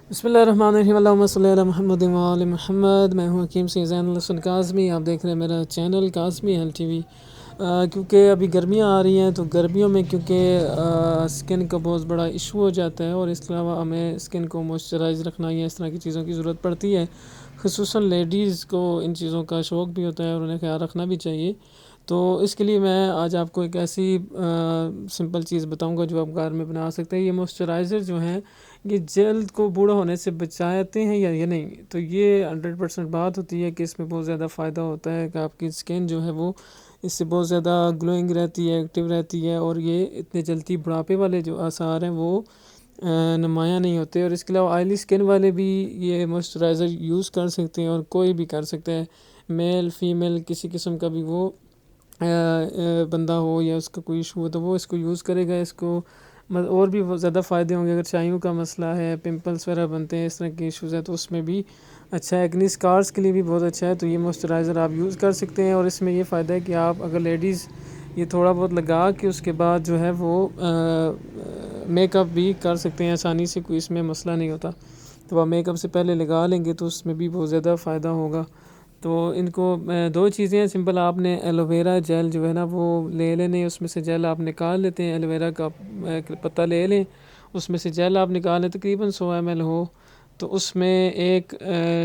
بسم اللہ الرحمن الرحیم، اللہم صلی علی محمد و آل محمد۔ میں ہوں حکیم سے زین الحسن کاظمی، آپ دیکھ رہے ہیں میرا channel Kazmi health T V. کیونکہ ابھی گرمیاں آ رہی ہیں تو گرمیوں میں کیونکہ اسکن کا بہت بڑا ایشو ہو جاتا ہے، اور اس کے علاوہ ہمیں اسکن کو موئسچرائز رکھنا یا اس طرح کی چیزوں کی ضرورت پڑتی ہے، خصوصاً لیڈیز کو ان چیزوں کا شوق بھی ہوتا ہے اور انہیں خیال رکھنا بھی چاہیے۔ تو اس کے لیے میں آج آپ کو ایک ایسی سمپل چیز بتاؤں گا جو آپ گھر میں بنا سکتے ہیں۔ یہ موئسچرائزر جو ہیں یہ جلد کو بوڑھا ہونے سے بچاتے ہیں یا نہیں، تو یہ 100% بات ہوتی ہے کہ اس میں بہت زیادہ فائدہ ہوتا ہے کہ آپ کی اسکن جو ہے وہ اس سے بہت زیادہ گلوئنگ رہتی ہے، ایکٹیو رہتی ہے، اور یہ اتنے جلدی بڑھاپے والے جو آثار ہیں وہ نمایاں نہیں ہوتے۔ اور اس کے علاوہ آئلی اسکن والے بھی یہ موئسچرائزر یوز کر سکتے ہیں، اور کوئی بھی کر سکتا ہے، میل فیمیل کسی قسم کا بھی وہ بندہ ہو یا اس کا کوئی ایشو ہو تو وہ اس کو یوز کرے گا۔ اس کو اور بھی بہت زیادہ فائدے ہوں گے، اگر چائیوں کا مسئلہ ہے، پمپلس وغیرہ بنتے ہیں، اس طرح کے ایشوز ہیں تو اس میں بھی اچھا ہے، ایکنی اسکارس کے لیے بھی بہت اچھا ہے۔ تو یہ موئسچرائزر آپ یوز کر سکتے ہیں، اور اس میں یہ فائدہ ہے کہ آپ اگر لیڈیز یہ تھوڑا بہت لگا کے اس کے بعد جو ہے وہ میک اپ بھی کر سکتے ہیں آسانی سے، کوئی اس میں مسئلہ نہیں ہوتا۔ تو آپ میک اپ سے پہلے لگا لیں گے تو اس میں بھی بہت زیادہ فائدہ ہوگا۔ تو ان کو دو چیزیں ہیں سمپل، آپ نے ایلوویرا جیل جو ہے نا وہ لے لینے، اس میں سے جیل آپ نکال لیتے ہیں، ایلوویرا کا پتہ لے لیں، اس میں سے جیل آپ نکال لیں، تقریباً 100 ml ہو تو اس میں ایک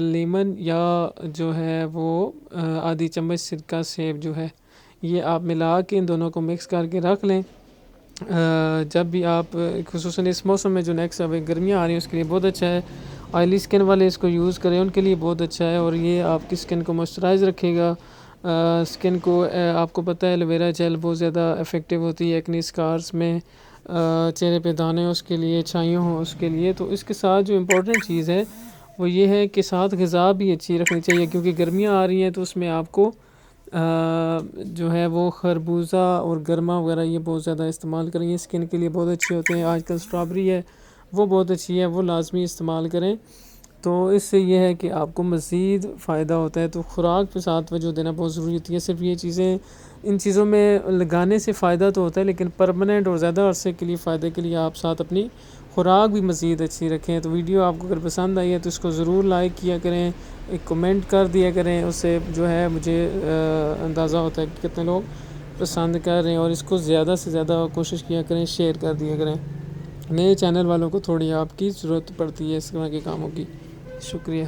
لیمن یا جو ہے وہ آدھی چمچ سرکہ سیب جو ہے یہ آپ ملا کے ان دونوں کو مکس کر کے رکھ لیں۔ جب بھی آپ خصوصاً اس موسم میں جو نیکسٹ اب گرمیاں آ رہی ہیں اس کے لیے بہت اچھا ہے، آئلی اسکن والے اس کو یوز کریں ان کے لیے بہت اچھا ہے، اور یہ آپ کی اسکن کو موئسچرائز رکھے گا۔ اسکن کو آپ کو پتہ ہے ایلوویرا جیل بہت زیادہ افیکٹو ہوتی ہے ایکنی اسکارس میں، چہرے پہ دانے اس کے لیے، چھائیوں ہوں اس کے لیے۔ تو اس کے ساتھ جو امپورٹنٹ چیز ہے وہ یہ ہے کہ ساتھ غذا بھی اچھی رکھنی چاہیے، کیونکہ گرمیاں آ رہی ہیں تو اس میں آپ کو جو ہے وہ خربوزہ اور گرما وغیرہ یہ بہت زیادہ استعمال کریں، یہ اسکن کے لیے بہت اچھے ہوتے ہیں۔ آج کل اسٹرابری ہے وہ بہت اچھی ہے، وہ لازمی استعمال کریں۔ تو اس سے یہ ہے کہ آپ کو مزید فائدہ ہوتا ہے، تو خوراک پہ ساتھ توجہ دینا بہت ضروری ہوتی ہے۔ صرف یہ چیزیں ان چیزوں میں لگانے سے فائدہ تو ہوتا ہے، لیکن پرماننٹ اور زیادہ عرصے کے لیے فائدے کے لیے آپ ساتھ اپنی خوراک بھی مزید اچھی رکھیں۔ تو ویڈیو آپ کو اگر پسند آئی ہے تو اس کو ضرور لائک کیا کریں، ایک کمنٹ کر دیا کریں، اس سے جو ہے مجھے اندازہ ہوتا ہے کہ کتنے لوگ پسند کر رہے ہیں، اور اس کو زیادہ سے زیادہ کوشش کیا کریں، شیئر کر دیا کریں۔ نئے چینل والوں کو تھوڑی آپ کی ضرورت پڑتی ہے اس طرح کے کاموں کی۔ شکریہ۔